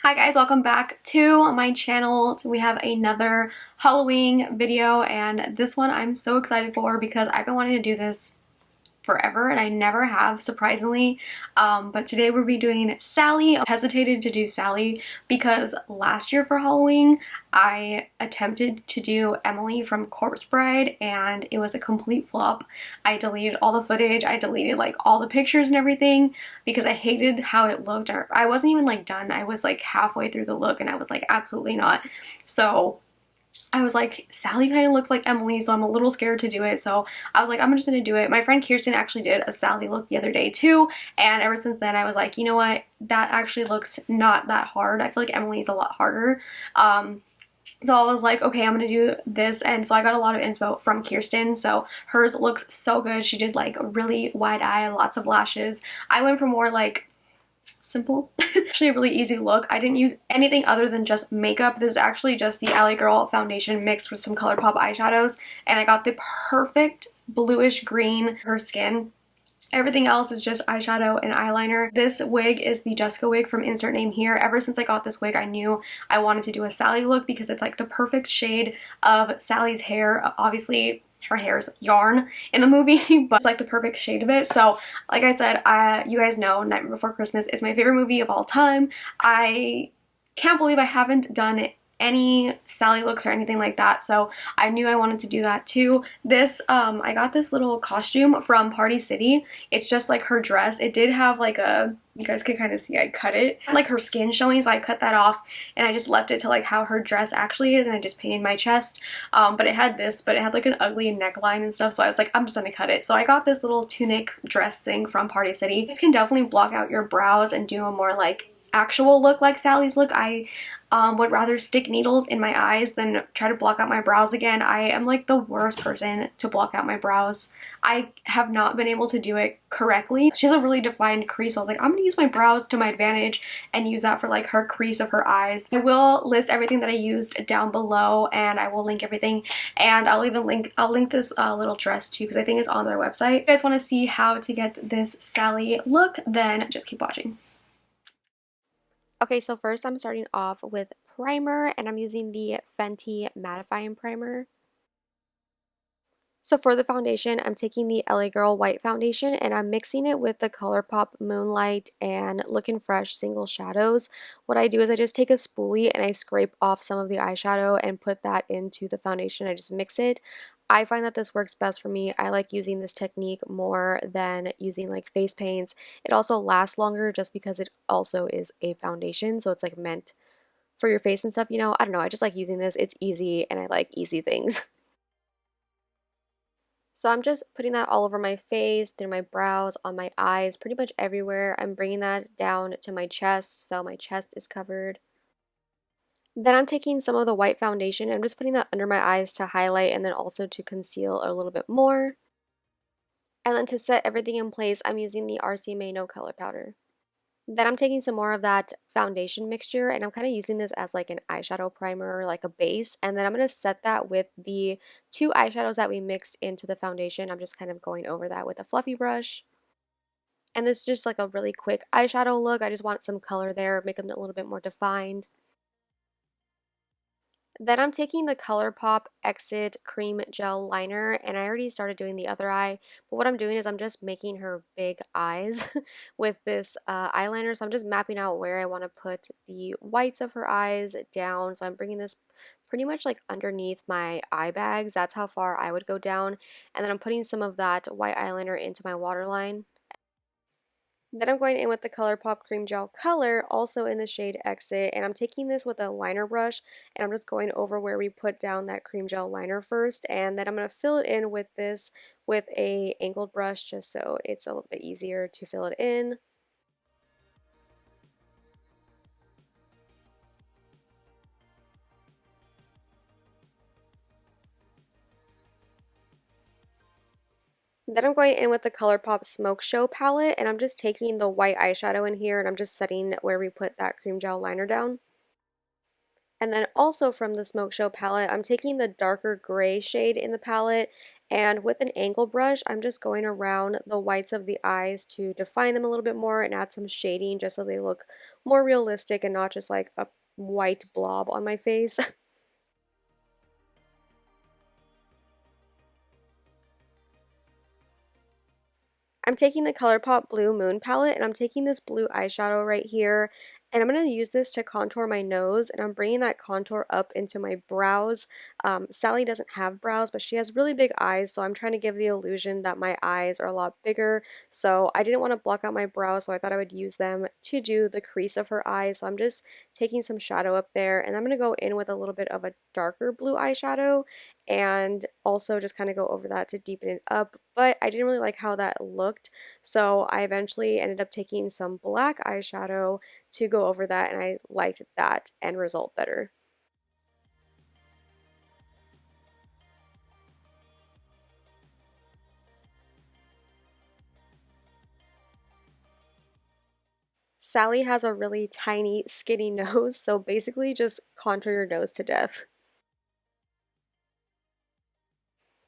Hi guys, welcome back to my channel. We have another Halloween video, and this one I'm so excited for because I've been wanting to do this forever and I never have, surprisingly. But today we'll be doing Sally. I hesitated to do Sally because last year for Halloween I attempted to do Emily from Corpse Bride and it was a complete flop. I deleted all the footage, I deleted like all the pictures and everything because I hated how it looked. I wasn't even like done, I was like halfway through the look and I was like absolutely not. So I was like, Sally kind of looks like Emily, so I'm a little scared to do it. So I was like, I'm just gonna do it. My friend Kirsten actually did a Sally look the other day too, and ever since then I was like, you know what, that actually looks not that hard. I feel like Emily's a lot harder. So I was like, okay, I'm gonna do this, and so I got a lot of inspo from Kirsten. So hers looks so good. She did like a really wide eye, lots of lashes. I went for more like simple. Actually a really easy look. I didn't use anything other than just makeup. This is actually just the LA Girl foundation mixed with some ColourPop eyeshadows, and I got the perfect bluish green for her skin. Everything else is just eyeshadow and eyeliner. This wig is the Jessica wig from Insert Name Here. Ever since I got this wig, I knew I wanted to do a Sally look because it's like the perfect shade of Sally's hair. Obviously her hair is yarn in the movie, but it's like the perfect shade of it. So like I said, you guys know Nightmare Before Christmas is my favorite movie of all time. I can't believe I haven't done any Sally looks or anything like that, so I knew I wanted to do that too. This I got this little costume from Party City. It's just like her dress. It did have like a, you guys can kind of see I cut it, like her skin showing, so I cut that off and I just left it to like how her dress actually is, and I just painted my chest. But it had this, but it had like an ugly neckline and stuff, so I was like, I'm just gonna cut it. So I got this little tunic dress thing from Party City. This can definitely block out your brows and do a more like actual look like Sally's look. I would rather stick needles in my eyes than try to block out my brows again. I am like the worst person to block out my brows. I have not been able to do it correctly. She has a really defined crease, so I was like, I'm gonna use my brows to my advantage and use that for like her crease of her eyes. I will list everything that I used down below, and I will link everything, and I'll link this little dress too because I think it's on their website. If you guys want to see how to get this Sally look, then just keep watching. Okay, so first I'm starting off with primer, and I'm using the Fenty mattifying primer. So for the foundation, I'm taking the LA Girl white foundation and I'm mixing it with the ColourPop Moonlight and Lookin' Fresh single shadows. What I do is I just take a spoolie and I scrape off some of the eyeshadow and put that into the foundation. I just mix it. I find that this works best for me. I like using this technique more than using like face paints. It also lasts longer just because it also is a foundation, so it's like meant for your face and stuff, you know? I don't know, I just like using this. It's easy and I like easy things. So I'm just putting that all over my face, through my brows, on my eyes, pretty much everywhere. I'm bringing that down to my chest, so my chest is covered. Then I'm taking some of the white foundation and I'm just putting that under my eyes to highlight and then also to conceal a little bit more. And then to set everything in place, I'm using the RCMA No Color Powder. Then I'm taking some more of that foundation mixture and I'm kind of using this as like an eyeshadow primer, like a base. And then I'm going to set that with the two eyeshadows that we mixed into the foundation. I'm just kind of going over that with a fluffy brush. And this is just like a really quick eyeshadow look. I just want some color there, make them a little bit more defined. Then I'm taking the ColourPop Exit Cream Gel Liner, and I already started doing the other eye, but what I'm doing is I'm just making her big eyes with this eyeliner, so I'm just mapping out where I want to put the whites of her eyes down, so I'm bringing this pretty much like underneath my eye bags. That's how far I would go down, and then I'm putting some of that white eyeliner into my waterline. Then I'm going in with the ColourPop Cream Gel Color, also in the shade Exit, and I'm taking this with a liner brush, and I'm just going over where we put down that cream gel liner first, and then I'm going to fill it in with this with a angled brush just so it's a little bit easier to fill it in. Then I'm going in with the ColourPop Smoke Show palette, and I'm just taking the white eyeshadow in here, and I'm just setting where we put that cream gel liner down. And then also from the Smoke Show palette, I'm taking the darker gray shade in the palette, And with an angle brush, I'm just going around the whites of the eyes to define them a little bit more and add some shading just so they look more realistic and not just like a white blob on my face. I'm taking the ColourPop Blue Moon palette and I'm taking this blue eyeshadow right here and I'm going to use this to contour my nose and I'm bringing that contour up into my brows. Sally doesn't have brows but she has really big eyes, so I'm trying to give the illusion that my eyes are a lot bigger, so I didn't want to block out my brows, so I thought I would use them to do the crease of her eyes. So I'm just taking some shadow up there and I'm going to go in with a little bit of a darker blue eyeshadow and also just kind of go over that to deepen it up, but I didn't really like how that looked, so I eventually ended up taking some black eyeshadow to go over that and I liked that end result better. Sally has a really tiny skinny nose, so basically just contour your nose to death.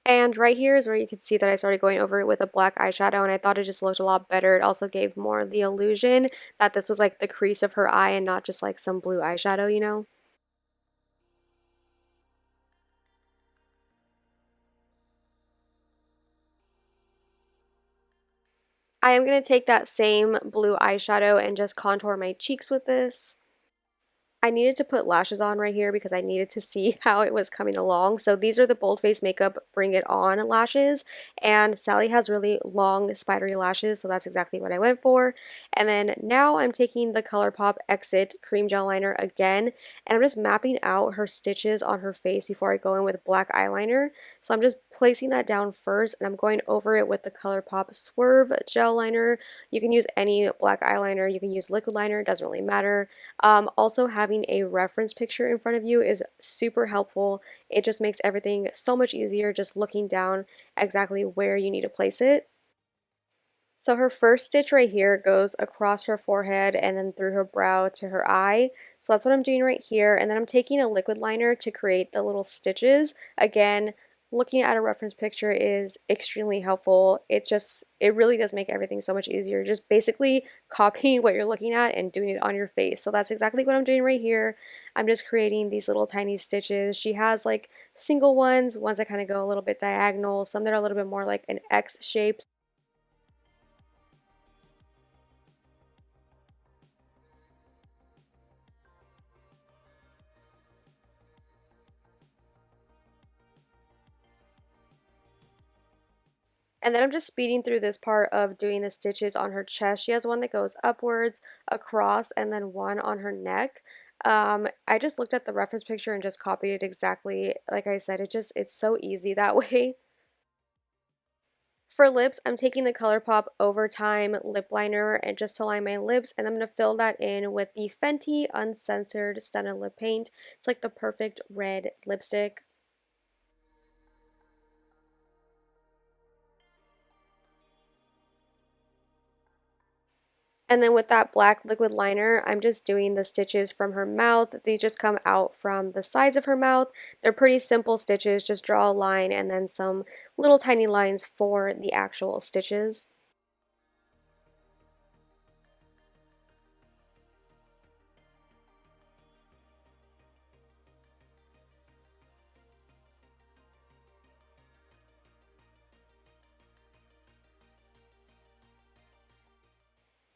And right here is where you can see that I started going over it with a black eyeshadow and I thought it just looked a lot better. It also gave more the illusion that this was like the crease of her eye and not just like some blue eyeshadow, you know? I am going to take that same blue eyeshadow and just contour my cheeks with this. I needed to put lashes on right here because I needed to see how it was coming along. So these are the Bold Face Makeup Bring It On lashes, and Sally has really long spidery lashes, so that's exactly what I went for. And then now I'm taking the ColourPop Exit Cream Gel Liner again, and I'm just mapping out her stitches on her face before I go in with black eyeliner. So I'm just placing that down first, and I'm going over it with the ColourPop Swerve Gel Liner. You can use any black eyeliner, you can use liquid liner, it doesn't really matter. Also having a reference picture in front of you is super helpful. It just makes everything so much easier just looking down exactly where you need to place it. So her first stitch right here goes across her forehead and then through her brow to her eye. So that's what I'm doing right here. And then I'm taking a liquid liner to create the little stitches. Again, looking at a reference picture is extremely helpful. It really does make everything so much easier. Just basically copying what you're looking at and doing it on your face. So that's exactly what I'm doing right here. I'm just creating these little tiny stitches. She has like single ones that kind of go a little bit diagonal, some that are a little bit more like an X shape. And then I'm just speeding through this part of doing the stitches on her chest. She has one that goes upwards, across, and then one on her neck. I just looked at the reference picture and just copied it exactly. Like I said, it's so easy that way. For lips, I'm taking the ColourPop Overtime lip liner and just to line my lips, and I'm going to fill that in with the Fenty Uncensored Stunna Lip Paint. It's like the perfect red lipstick. And then with that black liquid liner, I'm just doing the stitches from her mouth. These just come out from the sides of her mouth. They're pretty simple stitches. Just draw a line and then some little tiny lines for the actual stitches.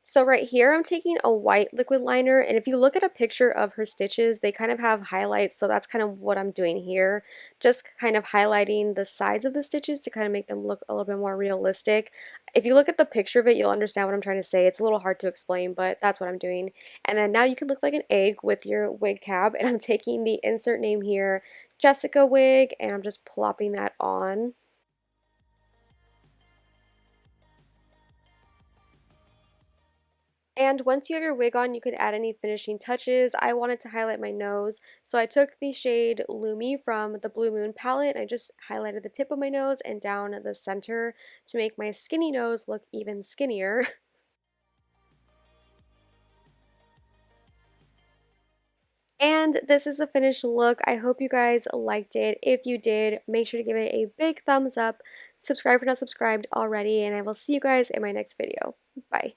So right here, I'm taking a white liquid liner, and if you look at a picture of her stitches, they kind of have highlights, so that's kind of what I'm doing here. Just kind of highlighting the sides of the stitches to kind of make them look a little bit more realistic. If you look at the picture of it, you'll understand what I'm trying to say. It's a little hard to explain, but that's what I'm doing. And then now you can look like an egg with your wig cap, and I'm taking the insert name here, Jessica wig, and I'm just plopping that on. And once you have your wig on, you could add any finishing touches. I wanted to highlight my nose, so I took the shade Lumi from the Blue Moon palette, and I just highlighted the tip of my nose and down the center to make my skinny nose look even skinnier. And this is the finished look. I hope you guys liked it. If you did, make sure to give it a big thumbs up. Subscribe if you're not subscribed already, and I will see you guys in my next video. Bye.